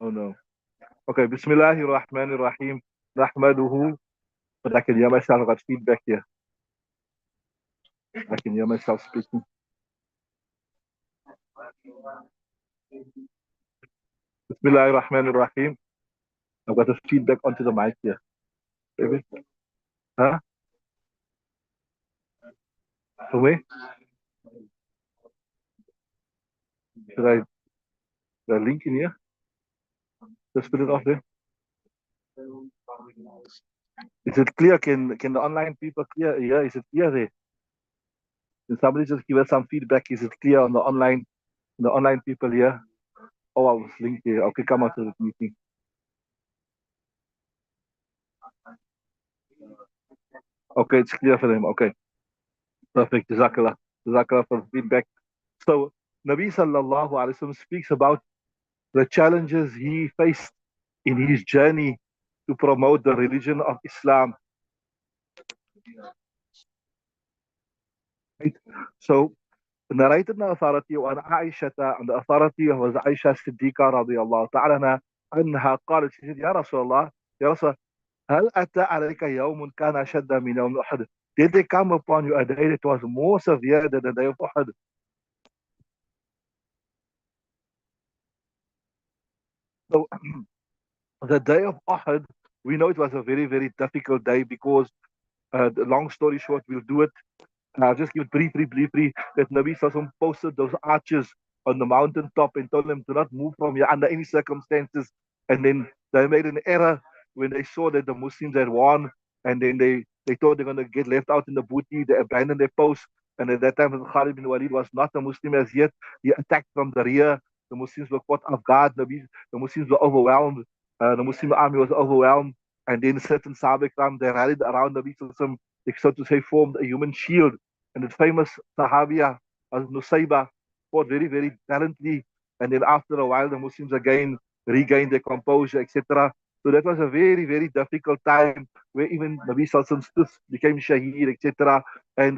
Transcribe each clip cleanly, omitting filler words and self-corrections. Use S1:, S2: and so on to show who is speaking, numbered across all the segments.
S1: Oh no. Okay, Bismillahirrahmanirrahim. Nahmaduhu. But I can hear myself, I got feedback here. I can hear myself speaking. Bismillahirrahmanirrahim. I've got a feedback onto the mic here. Baby. Huh? From where? Should I the link in here? Just put it off there. Is it clear? Can the online people clear? Yeah, is it clear there? Can somebody just give us some feedback? Is it clear on the online people here? Oh, I was linked here. Okay, come out to the meeting. Okay, it's clear for them. Okay, perfect. Jazakallah. Jazakallah for the feedback. So, Nabi sallallahu alaihi wasallam speaks about the challenges he faced in his journey to promote the religion of Islam. Right? So, narrated in the authority on Aisha, and the authority was Aisha Siddiqa radiallahu ta'ala anha قالت, she said, Ya Rasulullah, Ya Rasulullah, هل أتى عليك يوم كان أشد من يوم أحد? Did they come upon you a day that was more severe than the day of Uhud? So the day of Uhud, we know it was a very, very difficult day because, the long story short, we'll do it. I'll just give it briefly, that Nabi Sassam posted those archers on the mountain top and told them to not move from here under any circumstances. And then they made an error when they saw that the Muslims had won, and then they thought they're going to get left out in the booty. They abandoned their post. And at that time, Khalid bin Walid was not a Muslim as yet. He attacked from the rear. The Muslims were caught off guard. The Muslims were overwhelmed. The Muslim army was overwhelmed. And then certain Sahaba Ikram, they rallied around Nabi Sallallahu, they so to say formed a human shield. And the famous Sahabiya, Nusayba, fought very, very valiantly. And then after a while, the Muslims again regained their composure, etc. So that was a very, very difficult time where even Nabi Sallallahu became Shaheed, etc. And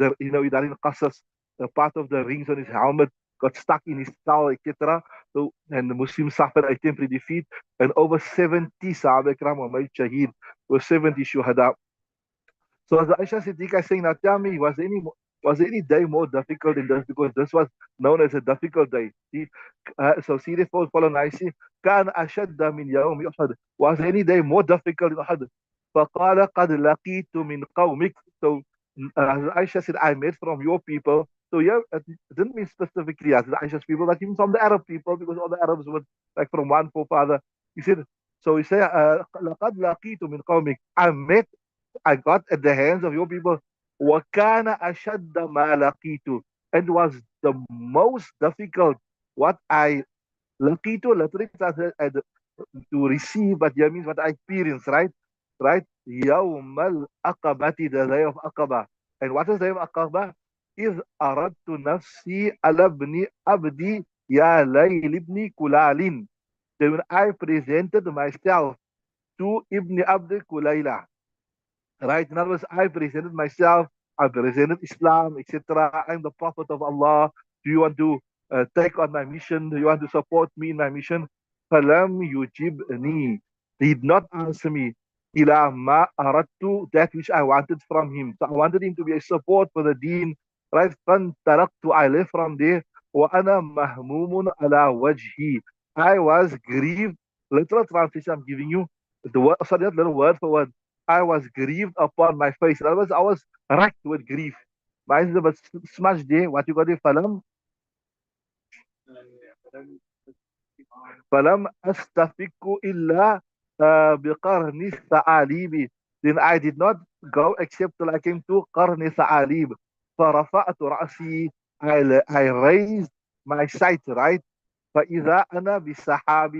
S1: Idarin Qasas, the part of the rings on his helmet got stuck in his skull, etc. So, and the Muslims suffered a temporary defeat, and over 70 Sahaba Ikram were made Shaheed, with 70 Shuhada. So as Aisha Siddiqa is saying, now tell me, was any day more difficult than this? Because this was known as a difficult day. See, so see the follow nicely. كان أشد من يوم أحد. Was any day more difficult than أحد? فقال قد لقيت من قومك. So Aisha said, I met from your people. So yeah, it didn't mean specifically as Aisha's people, but even from the Arab people, because all the Arabs were like from one forefather. He said, so he said, لقد لقيت من قومك. I got at the hands of your people. وَكَانَ أَشَدَّ مَا لَقِيتُ. And was the most difficult what I laqitu, literally to receive, but here means what I experienced, right? Right? يَوْمَ الْأَقَبَةِ, the day of Aqaba. And what is the day of Aqaba? إِذْ أَرَدْتُ نَفْسِي عَلَى ابْنِ أَبْدِي يَا لَيْلِ ابْنِ كُلَالٍ. Then when I presented myself to Ibn Abd Kulayla, right? In other words, I presented myself, I presented Islam, etc. I'm the Prophet of Allah. Do you want to take on my mission? Do you want to support me in my mission? فَلَمْ يُجِبْنِي. He did not answer me. إِلَى مَا أَرَدْتُ, that which I wanted from him. So I wanted him to be a support for the deen. Right? فَانْتَرَقْتُ, I left from there. وَأَنَا مَهْمُومٌ عَلَى وَجْهِي. I was grieved. Literal translation I'm giving you. The word, sorry, not little word for word. I was grieved upon my face. In other words, I was racked with grief. Maar is but smash there, what you got there, فلم أستفق إلا بقرن الثعالب. Then I did not go except till I came to قرن الثعالب. فرفعت رأسي, I raised my sight, right? فإذا أنا بسحاب,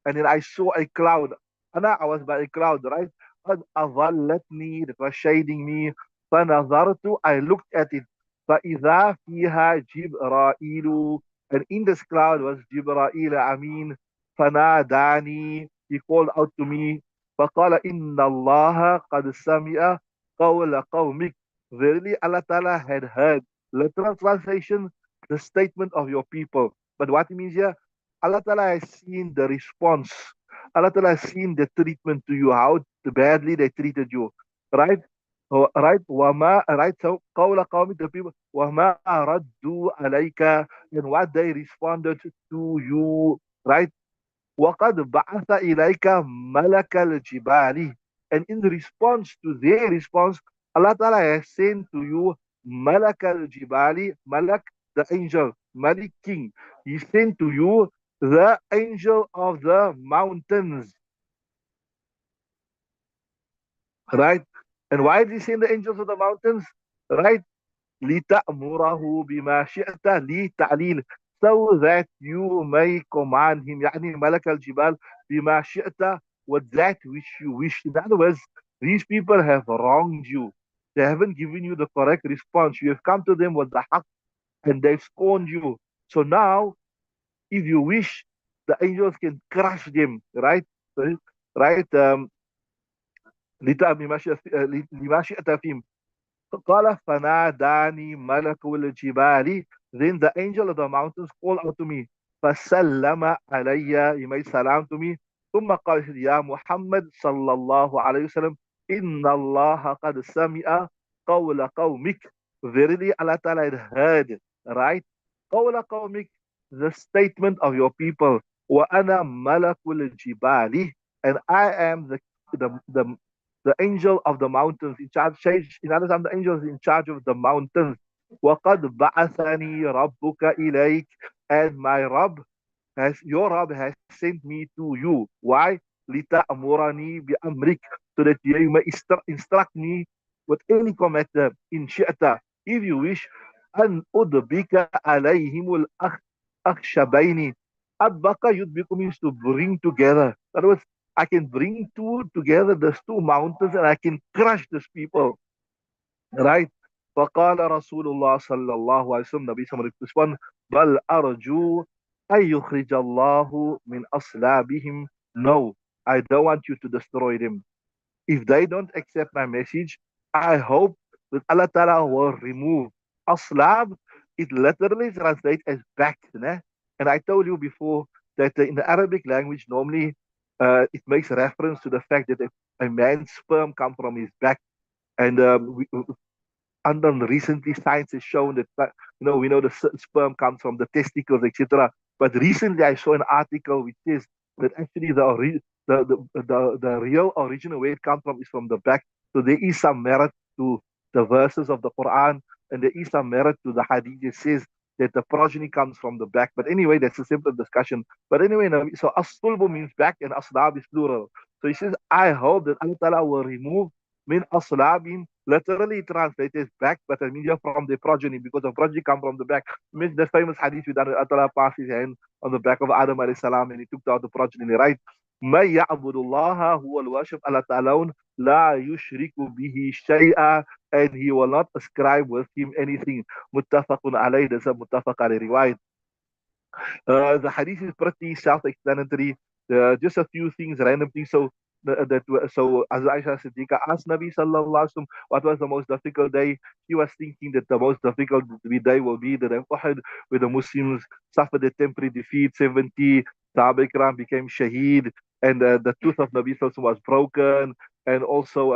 S1: and then I saw a cloud. I was by a cloud, right? قد أظلتني, that was shading me. فنظرت, I looked at it. فإذا فيها جبرائيل, and in this cloud was Jibreel Amin. فناداني, he called out to me. فقال إن الله قد سمع قول قومك. Verily Allah Ta'ala had heard. Literal translation, the statement of your people. But what it means here, Allah Ta'ala has seen the response. Allah Ta'ala has seen the treatment to you, how badly they treated you. Right? Right? Right? So, قَوْلَ قَوْمِ, the people, وَمَا رَدُّوا عَلَيْكَ, and what they responded to you. Right? وَقَدْ بَعَثَ إِلَيْكَ مَلَكَ الْجِبَالِ, and in response to their response, Allah Ta'ala has sent to you Malak al-Jibali, Malak, the angel, Malik king. He sent to you the angel of the mountains, right? And why did he send the angels of the mountains? Right? لِتَأْمُرَهُ بِمَا شِئْتَ لِتَعْلِيلِ, so that you may command him, يعني ملك الجبال, بِمَا شِئْتَ, with that which you wish. In other words, these people have wronged you. They haven't given you the correct response. You have come to them with the haqq and they've scorned you. So now, if you wish, the angels can crush them, right? Right? لِمَا شِئْتَ فِيهِمْ. قال فناداني ملك الجبال, then the angel of the mountains called out to me, فسلم علي, he made salam to me, ثم قال, يا محمد صلى الله عليه وسلم, إن الله قد سمع قول قومك, verily Allah Ta'ala had heard, right, قول قومك, the statement of your people, وأنا ملك الجبال, and I am the angel of the mountains in charge. In other words, the angel is in charge of the mountains. وَقَدْ بَعَثَنِي رَبُّكَ إِلَيْكَ, and my Rabb your Rabb has sent me to you. Why? لِتَأْمُرَنِي بِأَمْرِكَ, so that you may instruct me with any command, in shi'ta, if you wish, أَنْ أُدْبِكَ عَلَيْهِمُ الْأَخْشَبَيْنِ. Adbaka yudbiku means to bring together. In other words, I can bring two together, these two mountains, and I can crush these people. Right? فقال رسول الله صلى الله عليه وسلم, Nabi Sallallahu respond, بل أرجو أن يخرج الله من أصلابهم. No, I don't want you to destroy them. If they don't accept my message, I hope that Allah Ta'ala will remove. Aslab, it literally translates as back. Né? And I told you before that in the Arabic language, normally it makes reference to the fact that a man's sperm comes from his back. And under recently science has shown that we know the sperm comes from the testicles, etc. But recently I saw an article which says that actually the real original where it comes from is from the back. So there is some merit to the verses of the Quran, and there is some merit to the hadith that says that the progeny comes from the back. But anyway, that's a simple discussion. But anyway, so as-sulbu means back and aslab is plural. So he says, I hope that Allah Ta'ala will remove min aslabin, literally translated back, but I mean you're from the progeny, because the progeny come from the back. It means the famous hadith with Allah passed his hand on the back of Adam alayhi salam and he took out the progeny, right? من يعبد الله هو الworship Allah alone, لا يشرك به شيئا, and he will not ascribe with him anything. متفق عليه, that's a متفق عليه riwayat. The hadith is pretty self-explanatory. Just a few things, random things. So as Aisha Siddiqa asked Nabi Sallallahu Alaihi Wasallam what was the most difficult day, she was thinking that the most difficult day will be the day of Uhud, where the Muslims suffered a temporary defeat. 70 Sahaba Ikram became shaheed, and the tooth of Nabi Sallallahu Alaihi Wasallam was broken, and also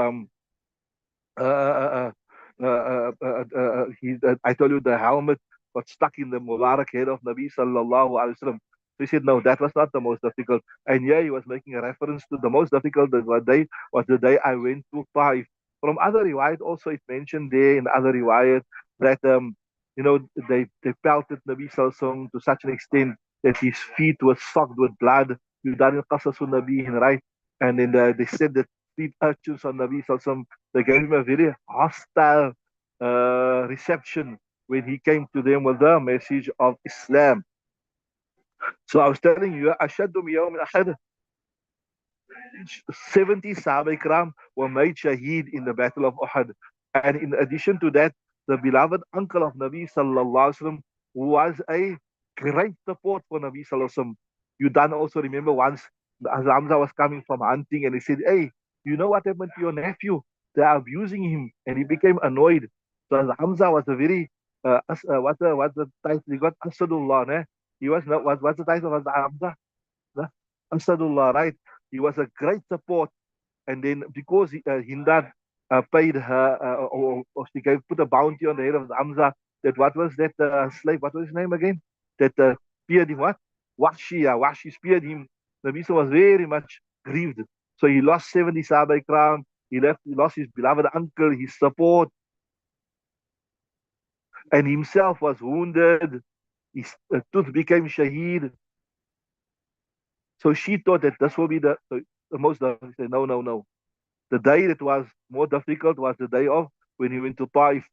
S1: uh, uh, I told you the helmet got stuck in the Mubarak head of Nabi Sallallahu Alaihi Wasallam. So he said, no, that was not the most difficult. And yeah, he was making a reference to the most difficult day was the day I went to Taif. From other riwayat also it mentioned there in other riwayat that they pelted Nabi Sallallahu Alaihi Wasallam to such an extent that his feet were soaked with blood. You done in Qasasun Nabi, right? And then they said that feet urchins on Nabi Sallallahu Alaihi Wasallam, they gave him a very hostile reception when he came to them with the message of Islam. So I was telling you, Ashadu Miyawm Ahad, 70 Sahaba Ikram were made shaheed in the Battle of Uhud. And in addition to that, the beloved uncle of Nabi Sallallahu Alaihi Wasallam was a great support for Nabi Sallallahu Alaihi Wasallam. You done also remember once as Hamza was coming from hunting and he said, hey, you know what happened to your nephew? They are abusing him, and he became annoyed. So as Hamza was a very what's the title he got? Asadullah, né? He was not, what's the title of the Hamza? The Asadullah, right? He was a great support. And then because Hindad paid her, or she gave put a bounty on the head of Hamza, that what was that slave? What was his name again? That speared him. What? Washi. Washi speared him. The Nabi was very much grieved. So he lost 70 Sahaba Ikram. He lost his beloved uncle, his support, and himself was wounded. His tooth became shaheed. So she thought that this will be the most. He said, no, no, no. The day that was more difficult was the day of when he went to Taif.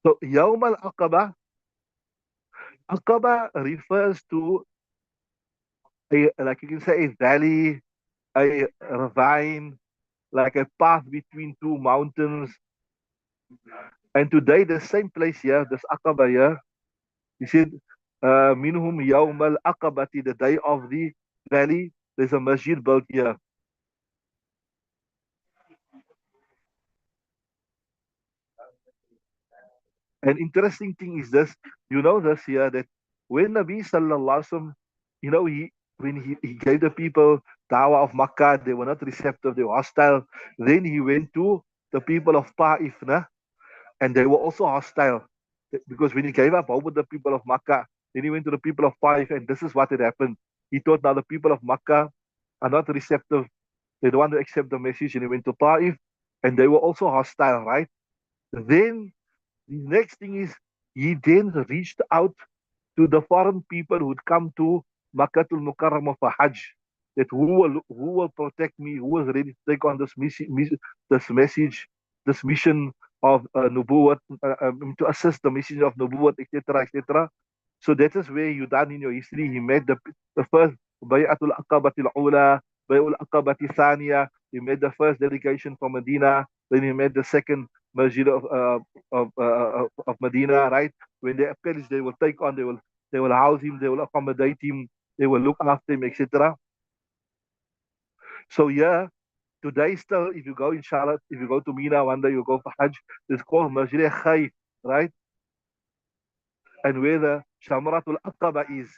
S1: So Yawm al-Aqaba, Aqaba refers to like you can say, a valley, a ravine, like a path between two mountains. And today, the same place here, this Aqaba here, he said, Minhum Yawm al-Aqabati, the day of the valley, there's a masjid built here. An interesting thing is this, this here, that when Nabi Sallallahu Alaihi Wasallam, when he gave the people Dawah of Makkah, they were not receptive, they were hostile. Then he went to the people of Ta'if, nah? And they were also hostile. Because when he gave up over the people of Makkah, then he went to the people of Ta'if, and this is what had happened. He thought now the people of Makkah are not receptive, they don't want to accept the message, and he went to Ta'if, and they were also hostile, right? Then the next thing is he then reached out to the foreign people who'd come to Makkatul Mukarramah for Hajj. That who will protect me, who was ready to take on this message, this mission of Nubuwwat, to assist the mission of Nubuwwat, etc., etc. So that is where you done in your history. He made the first Bayatul Aqabatil Ula, Bayatul Aqabati Thaniya. He made the first delegation from Medina. Then he made the second Masjid of Medina, right? When they approach, they will take on, they will house him, they will accommodate him, they will look after him, etc. So yeah, today still, if you go inshallah, if you go to Mina one day, you go for Hajj, it's called Masjid Khayf, right? And where the Shamratul Aqaba is.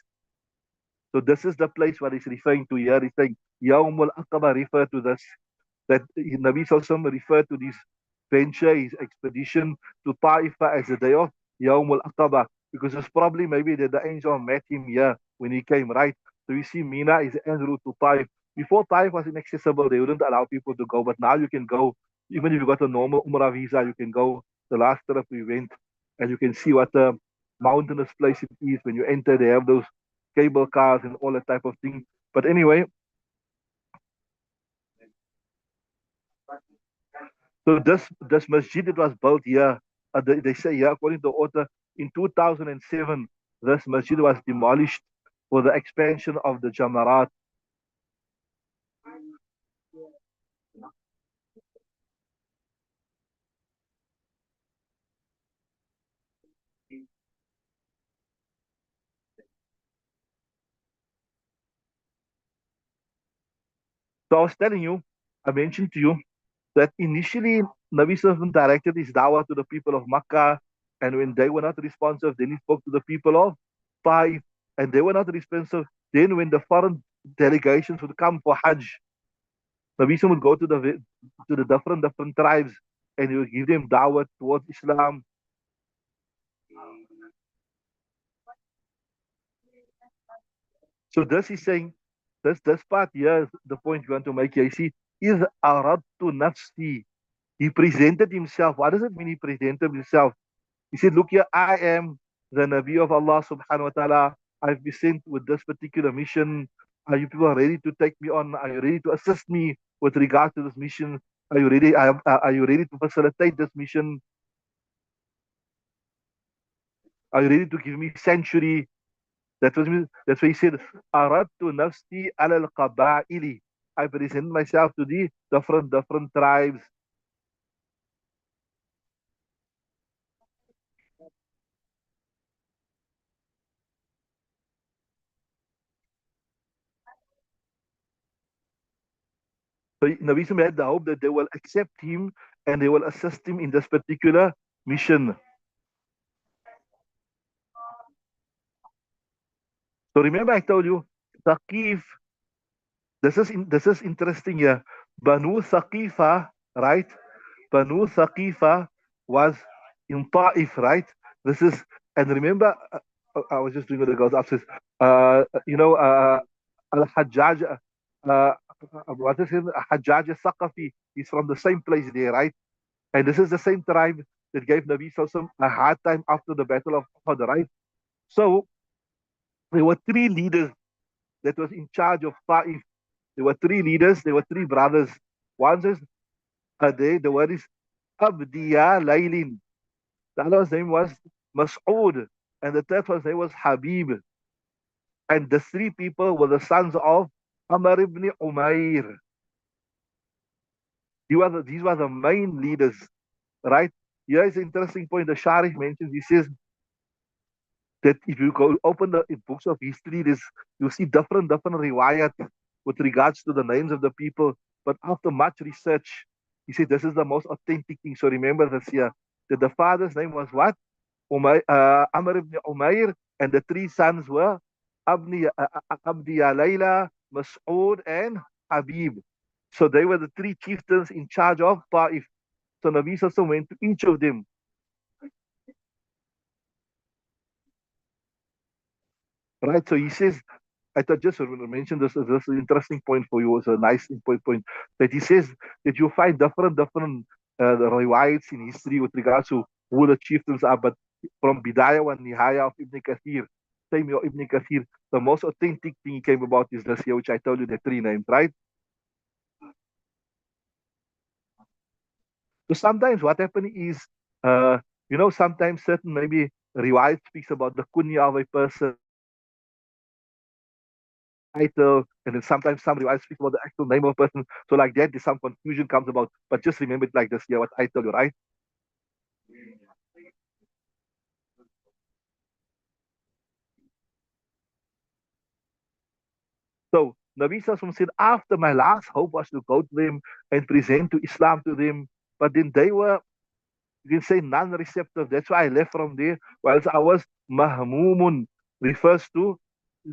S1: So this is the place what he's referring to here. He's saying Yawmul Aqaba refer to this. That Nabi Sallallahu referred to this venture, his expedition to Taifa as the day of Yawmul Aqaba. Because it's probably maybe that the angel met him here when he came, right? So you see Mina is en route to Taif. Before Taif was inaccessible, they wouldn't allow people to go. But now you can go, even if you got a normal Umrah visa, you can go. The last trip we went, and you can see what a mountainous place it is. When you enter, they have those cable cars and all that type of thing. But anyway, so this masjid it was built here. They say here, according to the author, in 2007, this masjid was demolished for the expansion of the Jamarat. So I was telling you, I mentioned to you that initially Nabi Sallallahu directed his dawah to the people of Makkah, and when they were not responsive, then he spoke to the people of Taif, and they were not responsive. Then when the foreign delegations would come for Hajj, Nabi Sallallahu would go to the different tribes, and he would give them dawah towards Islam. So this is saying, this part here is the point you want to make here. You see, is aradtu nafsi. He presented himself. What does it mean he presented himself? He said, look here, I am the Nabi of Allah subhanahu wa ta'ala. I've been sent with this particular mission. Are you people ready to take me on? Are you ready to assist me with regard to this mission? Are you ready? Are you ready to facilitate this mission? Are you ready to give me sanctuary? That's what he said. Aradtu nafsi ala al-qaba'ili. I present myself to the different tribes. So Nabi Sallallahu had the hope that they will accept him and they will assist him in this particular mission. So remember, I told you, Thaqif, this is interesting here. Banu Thaqifa, right? Banu Thaqifa was in Ta'if, right? This is, and remember, I was just doing what the girls upstairs. You know, Al Hajjaj, what is his Hajjaj Thaqafi? He's from the same place there, right? And this is the same tribe that gave Nabi Sallallahu a hard time after the Battle of Uhud, right? So there were three leaders that was in charge of Ta'if. There were three leaders, there were three brothers. One is the word is Abdiya Laylin. The other's name was Mas'ud. And the third one's name was Habib. And the three people were the sons of Amr ibn Umair. These were the main leaders, right? Here is an interesting point. The Shareef mentions, he says that if you go open the books of history, you see different riwayat with regards to the names of the people. But after much research, he said this is the most authentic thing. So remember this here, that the father's name was what? Amr ibn Umair, and the three sons were Abdiya Layla, Mas'ud, and Habib. So they were the three chieftains in charge of Ta'if. So Nabi Sallallahu went to each of them, right? So he says, I thought just to mention this interesting point for you. It's a nice point that he says that you find different riwayats in history with regards to who the chieftains are, but from Bidayah and Nihaya of Ibn Kathir, same your Ibn Kathir, the most authentic thing he came about is this here, which I told you the three names, right? So sometimes what happens is, uh, sometimes certain maybe riwayat speaks about the kunya of a person, title, and then sometimes some riwayat speaks about the actual name of a person. So like that, there's some confusion comes about. But just remember it like this here, what I tell you, right? So Nabi Sallallahu said, after my last hope was to go to them and present to Islam to them, but then they were, you can say, non-receptive. That's why I left from there. Whilst I was mahmumun, refers to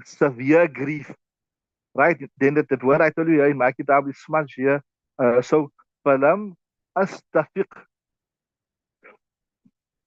S1: severe grief, right? Then that word I told you here in my kitab is smudge here. So, falam astafiq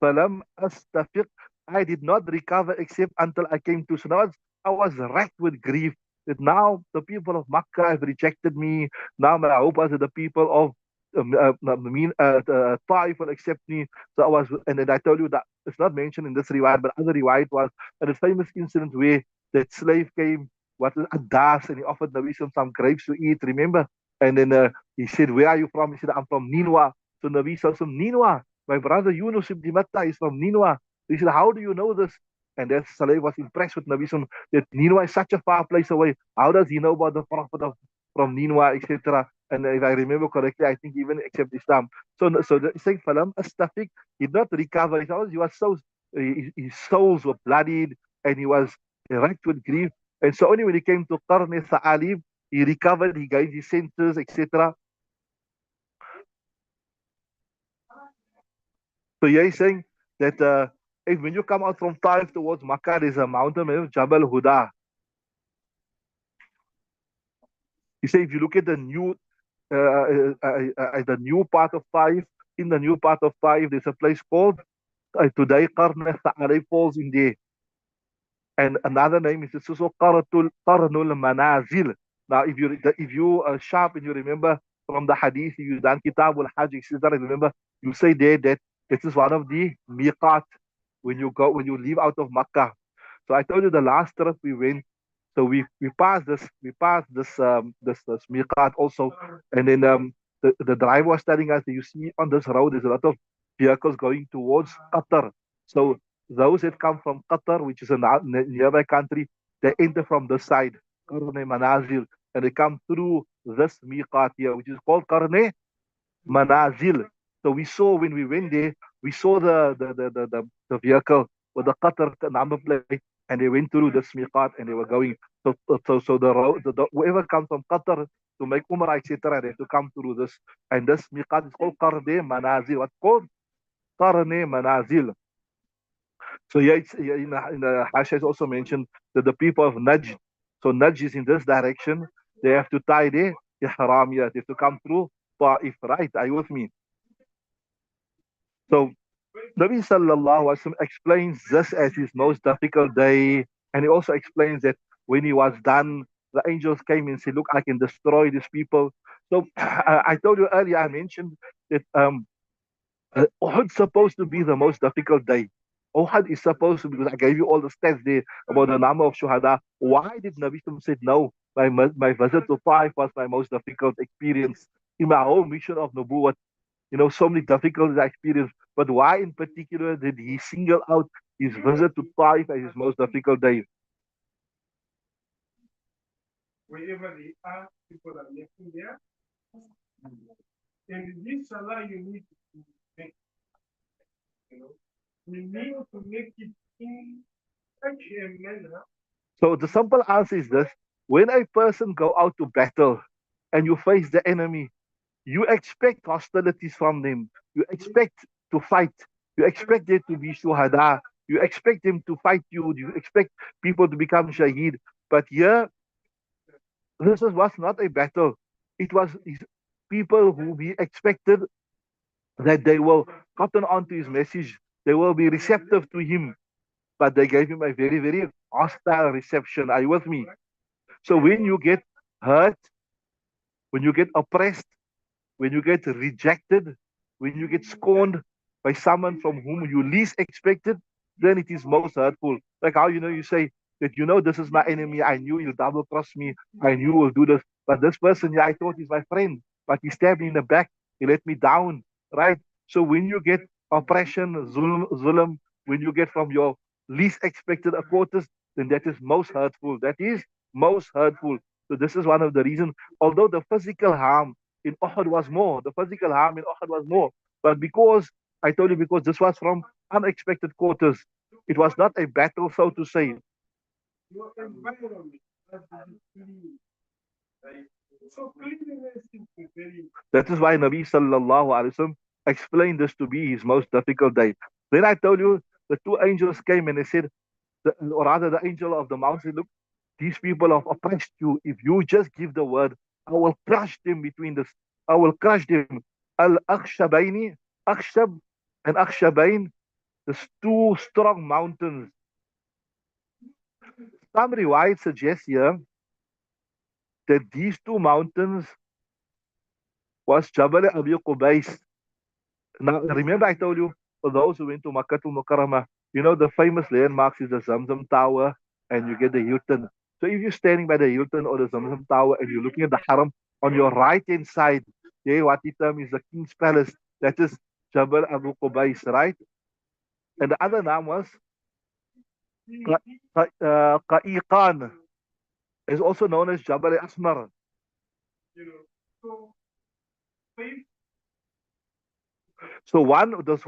S1: Falam astafiq. I did not recover except until I came to. So now I was racked with grief that now the people of Makkah have rejected me. Now my hope was that the people of Ta'if will accept me. So I was, and then I told you that it's not mentioned in this riwayat, but other riwayat was a famous incident where that slave came, what is Adas, and he offered Nabi some grapes to eat. Remember? And then he said, "Where are you from?" He said, "I'm from Ninwa." So Nabi said, "Ninwa. My brother Yunus ibn Matta is from Ninwa." He said, "How do you know this?" And that slave was impressed with Nabi Sallam, that Ninwa is such a far place away. How does he know about the Prophet from Ninwa, etc.? And if I remember correctly, I think even accept Islam. So saying Falam Astafik did not recover. He was so, his souls were bloodied and he was racked with grief. And so only when he came to Qarni Sa'alib, he recovered, he gained his senses, etc. So here he's saying that if when you come out from Taif towards Makkah, there's a mountain named Jabal Huda. He said if you look at the new part of Taif, in the new part of Taif, there's a place called today Qarn Sa'alib falls in there. And another name is also Qarnul Manazil. Now, if you are sharp and you remember from the hadith, you done Kitab al Hajj, etc., remember, you say there that this is one of the miqat when you leave out of Makkah. So I told you the last trip we went, so we passed this miqat also, and then the driver was telling us that you see on this road there's a lot of vehicles going towards Qatar. So those that come from Qatar, which is a nearby country, they enter from this side, Qarne Manazil, and they come through this miqat here, which is called Qarne Manazil. So we saw when we went there, we saw the vehicle with the Qatar number plate, and they went through the miqat and they were going. So the road, whoever comes from Qatar to make Umrah, etc., they have to come through this. And this miqat is called Qarne Manazil. What's called Qarne Manazil. So yeah, in the Hasha is also mentioned that the people of Najd, so Najd is in this direction, they have to tie their ihram here. They have to come through Ta'if, right? Are you with me? So Nabi Sallallahu Alaihi Wasallam explains this as his most difficult day, and he also explains that when he was done, the angels came and said, "Look, I can destroy these people." So I told you earlier, I mentioned that Uhud's supposed to be the most difficult day. Uhud is supposed to be, because I gave you all the stats there about the number of shuhada. Why did Nabi Sallam said no? My visit to Taif was my most difficult experience in my whole mission of Nubuwwat. So many difficulties I experienced. But why in particular did he single out his visit to Taif as his most difficult day?
S2: Wherever they are, people are making there. And this salah you need to make, you know, you need to make it in such a manner.
S1: So the simple answer is this: when a person go out to battle and you face the enemy, you expect hostilities from them. You expect to fight. You expect there to be shuhada. You expect them to fight you. You expect people to become shaheed. But here, was not a battle. It was people who we expected that they will cotton on to his message. They will be receptive to him. But they gave him a very, very hostile reception. Are you with me? So when you get hurt, when you get oppressed, when you get rejected, when you get scorned by someone from whom you least expected, then it is most hurtful. Like how you say that this is my enemy. I knew he'll double cross me. I knew he'll do this. But this person, yeah, I thought he's my friend, but he stabbed me in the back. He let me down, right? So when you get oppression, zulm, when you get from your least expected quarters, then that is most hurtful. That is most hurtful. So this is one of the reasons. Although the physical harm in Uhud was more. The physical harm in Uhud was more. But because, I told you, because this was from unexpected quarters, it was not a battle, so to say.
S2: Your environment has to be clean. Right? So cleanliness is very.
S1: That is why Nabi Sallallahu Alaihi Wasallam explained this to be his most difficult day. Then I told you the two angels came and they said, or rather the angel of the mountain said, look, these people have oppressed you. If you just give the word, I will crush them between this. I will crush them. Al Akhshabaini, Akhshab and Akhshabain, the two strong mountains. Some riwayat suggests here that these two mountains was Jabal Abi Qubais. Now, remember I told you, for those who went to Makkah to Mukarramah, the famous landmarks is the Zamzam Tower and you get the Hilton. So if you're standing by the Hilton or the Zamzam Tower and you're looking at the Haram, on your right-hand side, yeah, what the term is the King's Palace. That is Jabal Abu Qubais, right? And the other name was Qa'iqan, is also known as Jabal Asmar.
S2: You know, so faith.
S1: So this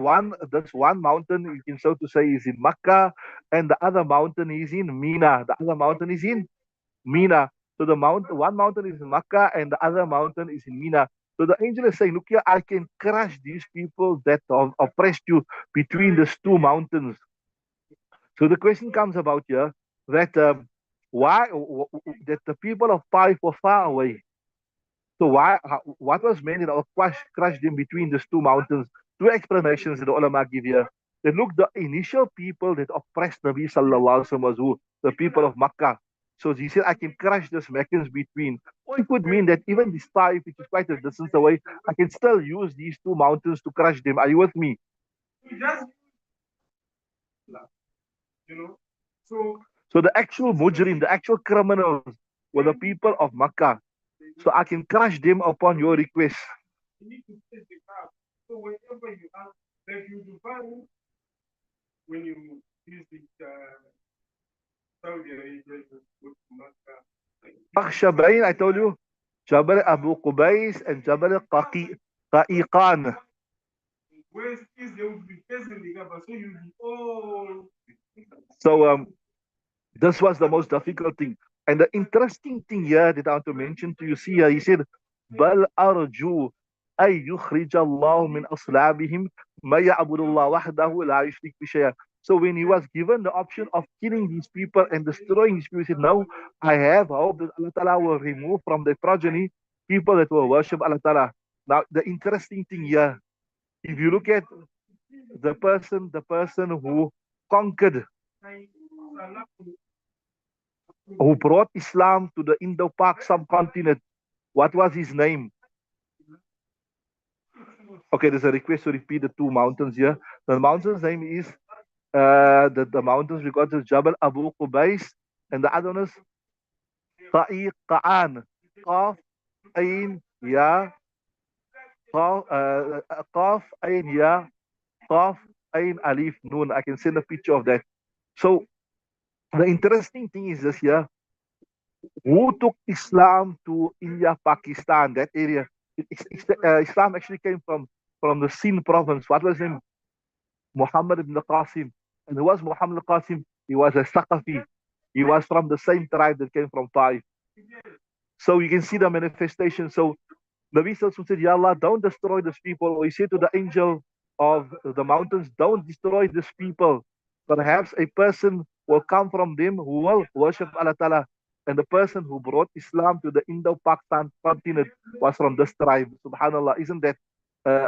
S1: one mountain you can so to say is in Makkah, and the other mountain is in Mina. The other mountain is in Mina. So one mountain is in Makkah and the other mountain is in Mina. So the angel is saying, look here, I can crush these people that have oppressed you between these two mountains. So the question comes about here that why that the people of Taif were far away. So what was meant in our crush them between these two mountains? Two explanations that the ulama give here. That look, the initial people that oppressed Nabi Sallallahu Alaihi Wasallam was who? The people of Makkah. So he said, I can crush this Meccans between. Or it could mean that even this Taif, which is quite a distance away, I can still use these two mountains to crush them. Are you with me?
S2: Just, you know, so
S1: So the actual mujrim, the actual criminals were the people of Makkah. So I can crush them upon your request.
S2: you need to set the path. So whenever you are, like you do find when you visit Saudi Arabia, you go to Makkah.
S1: Akhshabain, I told you, Jabal Abu Qubais and Jabal Qa'iqan.
S2: West is they will be facing the Kaaba, so you'll be all.
S1: So this was the most difficult thing. And the interesting thing here that I want to mention to you, see here, he said, بل أرجو أن يخرج الله من أصلابهم ما يعبد الله وحده لا يشرك بشيئا. So when he was given the option of killing these people and destroying these people, he said, no, I have hope that Allah Ta'ala will remove from their progeny people that will worship Allah Ta'ala. Now, the interesting thing here, if you look at the person who conquered, who brought Islam to the Indo-Pak subcontinent, what was his name? Okay, there's a request to repeat the two mountains here. The mountain's name is the mountains we got is Jabal Abu Qubais, and the other one is Qa'an. Qaf, Ain, Ya, Qaf, Ain, Ya, Qaf, Ain, Alif, Noon. I can send a picture of that. So the interesting thing is this here. Who took Islam to India, Pakistan, that area? Islam actually came from the Sindh province. What was his name? Muhammad ibn Qasim. And who was Muhammad Qasim? He was a Saqafi. He was from the same tribe that came from Taif. So you can see the manifestation. So Nabi Sallallahu said, Ya Allah, don't destroy these people. Or he said to the angel of the mountains, don't destroy these people. Perhaps a person will come from them who will worship Allah Ta'ala. And the person who brought Islam to the Indo-Pakistan continent was from this tribe. Subhanallah. Isn't that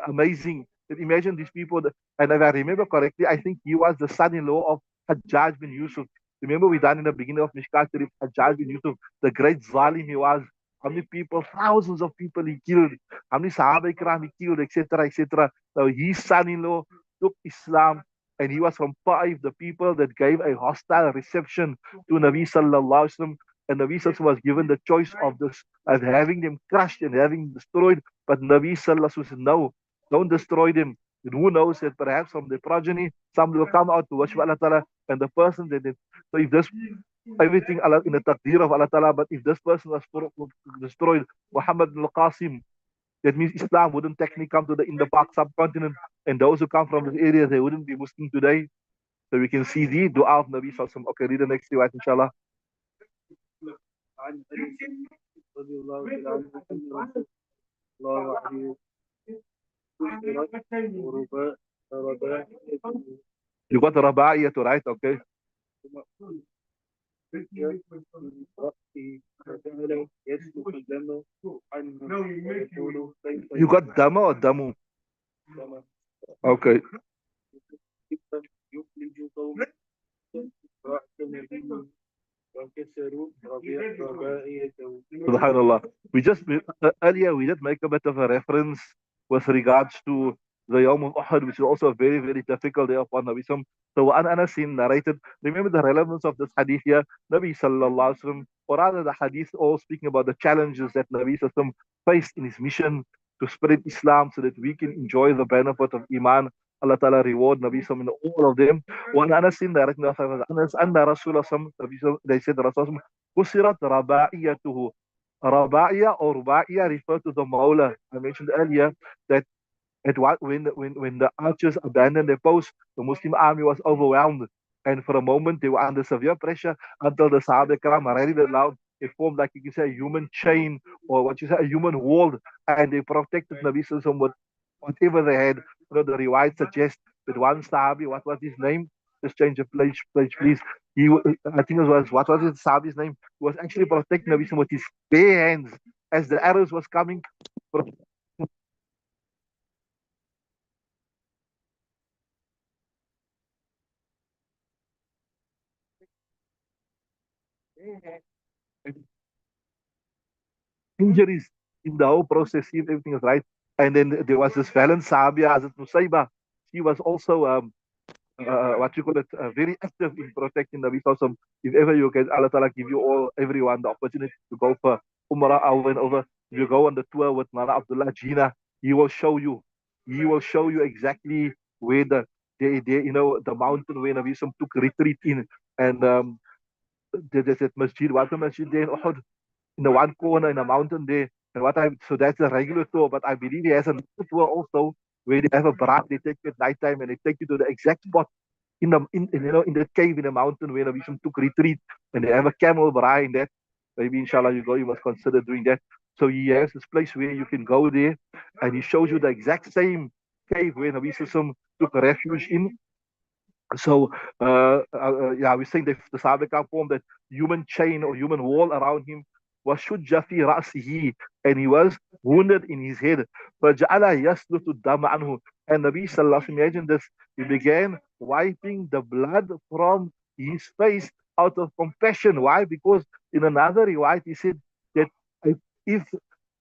S1: amazing? Imagine these people. And if I remember correctly, I think he was the son-in-law of Hajjaj bin Yusuf. Remember we done in the beginning of Mishkaat, Hajjaj bin Yusuf, the great zalim he was. How many people, thousands of people he killed, how many Sahaba Ikram he killed, etc., etc. So his son-in-law took Islam, and he was from Ta'if, the people that gave a hostile reception to Nabi Sallallahu Alaihi Wasallam. And Nabi Sallallahu Alaihi Wasallam was given the choice of this, of having them crushed and having destroyed. But Nabi Sallallahu Alaihi Wasallam said, no, don't destroy them. And who knows that perhaps from the progeny, some will come out to worship Allah Ta'ala, and the person that did. So if this everything Allah in the taqdeer of Allah Ta'ala, but if this person was destroyed, Muhammad al-Qasim, that means Islam wouldn't technically come to the Indo-Pak subcontinent, and those who come from this area, they wouldn't be Muslim today. So we can see the dua of Nabi Sallallahu Alaihi Wasallam. Okay, read the next riwayat, inshallah. You got the Raba'iyah to write, okay? You got Dama or Damu? Okay. Subhanallah. Earlier we did make a bit of a reference with regards to the Yawm of Uhud, which is also a very, very difficult day upon Nabi Sallam. So An Anasin narrated, remember the relevance of this hadith here, Nabi Sallallahu Alaihi Wasallam, or rather the hadith all speaking about the challenges that Nabi Sallallahu faced in his mission to spread Islam so that we can enjoy the benefit of Iman. Allah Ta'ala reward Nabi Sallam in all of them. One Anasin narrating Anas anna Rasulullah, they said Rasulullah Kusirat Raba'iyatuhu. Raba'iyah or Ruba'iyah refer to the Mawla. I mentioned earlier that when the archers abandoned their post, the Muslim army was overwhelmed. And for a moment, they were under severe pressure until the Sahaba Ikram rallied around. They formed, like you can say, a human chain, or what you say, a human wall, and they protected Nabi Sallallahu with whatever they had. You know, the riwayat suggests that one Sahabi, what was his name? Just change the page, please. I think it was, what was his Sahabi's name? He was actually protecting Nabi Sallallahu with his bare hands as the arrows was coming. Injuries in the whole process, see if everything is right. And then there was this valiant Sahabiya, Hazrat Nusayba. She was also, what you call it, very active in protecting the Sallallahu. If ever you get, Allah Ta'ala give you all, everyone, the opportunity to go for Umrah over and over. If you go on the tour with Nana Abdullah Jina, he will show you. He will show you exactly where the mountain where Nabi Sallallahu took retreat in. And there's that masjid, what the masjid there in Uhud, in the one corner in a mountain there. And so that's a regular tour, but I believe he has another tour also where they have a barat, they take you at night time and they take you to the exact spot in the cave in the mountain where Nabi took retreat, and they have a camel barat in that. Maybe inshallah you go, you must consider doing that. So he has this place where you can go there, and he shows you the exact same cave where Nabi took refuge in. So, yeah, we're saying that the Sahaba formed that human chain or human wall around him was shujja fi ra'sihi, and he was wounded in his head. فَجَعَلَ يَسْلُتُ الدَّمَ عَنْهُ. And Nabi Sallallahu Alaihi Wasallam, imagine this, he began wiping the blood from his face out of compassion. Why? Because in another riwayat, he said that if, if,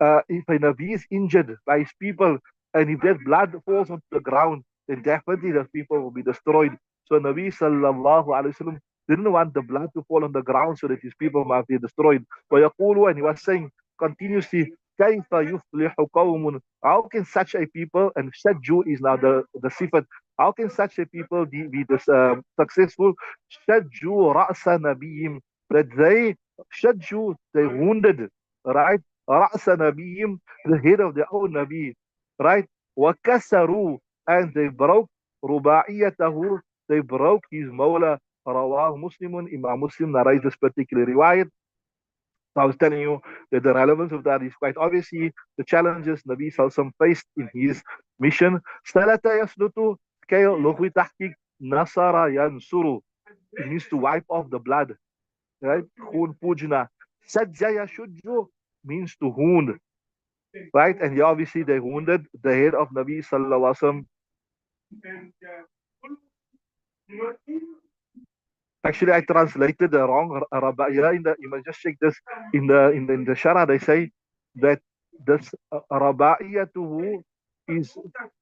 S1: if a Nabi is injured by his people, and if that blood falls onto the ground, then definitely the people will be destroyed. So Nabi sallallahu alayhi wasallam didn't want the blood to fall on the ground so that his people might be destroyed. And he was saying continuously, كيف يفلح قوم? How can such a people, and shajju is now the sifat, how can such a people be this, successful? Shajju ra'sa nabiyim, that they shajju, they wounded, right? Ra'sa nabiyim, the head of their own nabi, right? وكسروا, and they broke رباعيته, they broke his mawla. Rawah Muslimun, Imam Muslim narrates this particular riwayat. So I was telling you that the relevance of that is quite obviously the challenges Nabi Salsam faced in his mission. Salata yaslutu, kay lughwi tahqiq, nasara yansuru. It means to wipe off the blood. Right? Khun pujna. Sajja yashujju means to wound. Right? And yeah, obviously they wounded the head of Nabi Sallallahu Alaihi Wasallam. Actually, I translated the wrong raba'iyah. You must just check this in the Shara. They say that this raba'iyatuhu is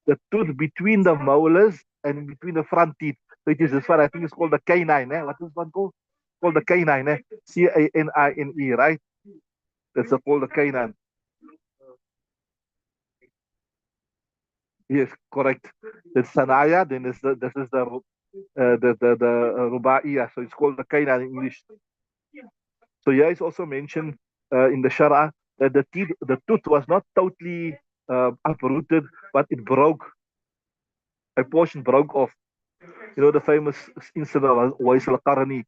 S1: the tooth between the molars and between the front teeth. So it is this one. I think it's called the canine. What is one called? Called the canine. Canine, right? That's called the canine. Yes, correct. It's sanaya. Then this is the ruba'iyah. So it's called the canine in English. So here is also mentioned in the Shara that the tooth was not totally uprooted, but it broke. A portion broke off. You know the famous incident of Wais al-Qarni,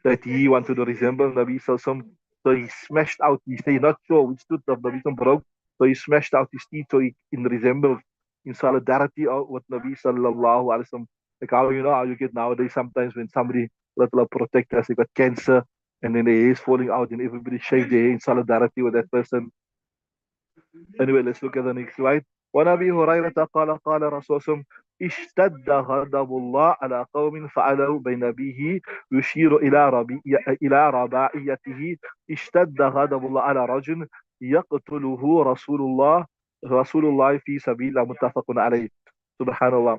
S1: that he wanted to resemble Nabi Sallallahu. So he smashed out. He said not sure which tooth of Nabi Sallallahu broke. So he smashed out his teeth so he in resembled in solidarity with Nabi Sallallahu Alaihi Wasallam. Like how you know how you get nowadays sometimes when somebody little protect us, they got cancer and then their hair is falling out and everybody shave their hair in solidarity with that person. Anyway, let's look at the next slide. وعن ابي هريره قال قال رسول الله اشتد غضب الله على قوم فعلوا بنبيه يشير الى رباعيته. اشتد غضب الله على رجل يقتله رسول الله في سبيل الله متفق عليه. سبحان الله.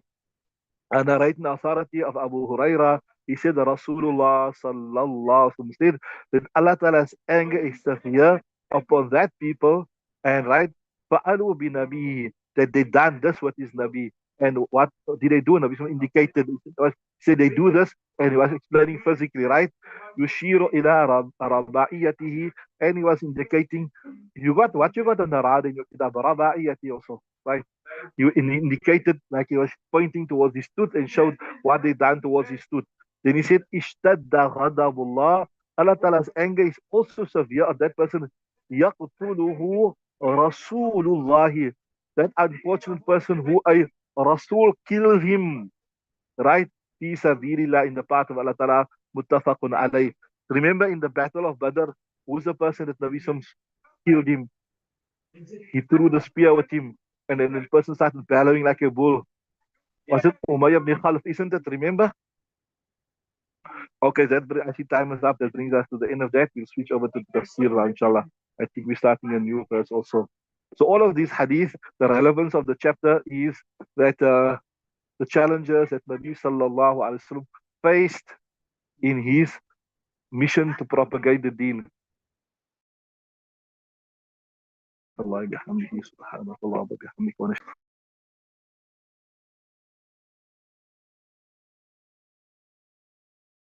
S1: And I write in authority of Abu Huraira, he said that Rasulullah sallallahu alaihi wasallam said that Allah Ta'ala's anger is severe upon that people, and right, fa'alu bi nabi, that they done this with his nabi. And what did they do? Nabi indicated, he said they do this, and he was explaining physically, right? Yushiru ila raba'iyatihi, and he was indicating, you got what you got on the rad in your kitab, raba'iyati also, right? You indicated like he was pointing towards his tooth and showed what they done towards his tooth. Then he said, Ishtadda ghadabullah. Allah Ta'ala's anger is also severe of that person. Yaqtuluhu Rasulullah. That unfortunate person who a Rasul killed him. Right? Fi sabilillah, in the path of Allah Ta'ala. Muttafaqun alayh. Remember in the battle of Badr, who's the person that Nabi killed him? He threw the spear with him, and then the person started bellowing like a bull. Was it Umayyah ibn Khalaf? Isn't it? Remember? Okay, I see time is up. That brings us to the end of that. We'll switch over to the tafsir, inshallah. I think we're starting a new verse also. So all of these hadith, the relevance of the chapter is that the challenges that Nabi sallallahu alaihi wasallam faced in his mission to propagate the deen. Allah bihamdihi subhanahu wa ta'ala bihamdihi wa